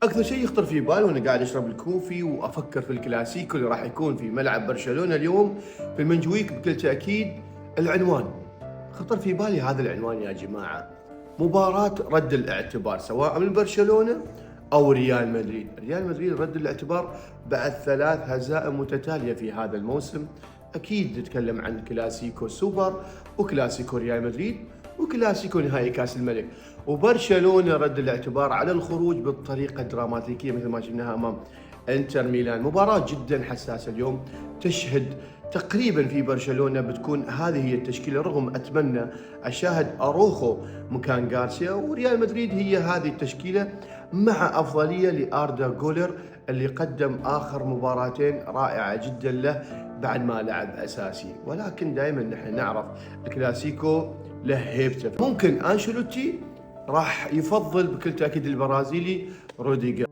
اكثر شيء يخطر في بالي وانا قاعد اشرب الكوفي وافكر في الكلاسيكو اللي راح يكون في ملعب برشلونه اليوم في المنجويك بكل تاكيد العنوان. خطر في بالي هذا العنوان يا جماعه، مباراه رد الاعتبار سواء من برشلونه او ريال مدريد. ريال مدريد رد الاعتبار بعد 3 هزائم متتاليه في هذا الموسم. اكيد نتكلم عن كلاسيكو سوبر وكلاسيكو ريال مدريد وكلاسيكو نهائي كاس الملك، وبرشلونه رد الاعتبار على الخروج بالطريقه الدراماتيكيه مثل ما شفناها امام انتر ميلان. مباراه جدا حساسه اليوم تشهد تقريبا في برشلونه بتكون هذه هي التشكيله، رغم اتمنى اشاهد اروخو مكان غارسيا، وريال مدريد هي هذه التشكيله مع افضليه لاردا جولر اللي قدم اخر مباراتين رائعه جدا له بعد ما لعب اساسي. ولكن دائما نحن نعرف الكلاسيكو له هيبته. ممكن انشيلوتي راح يفضل بكل تاكيد البرازيلي روديجر.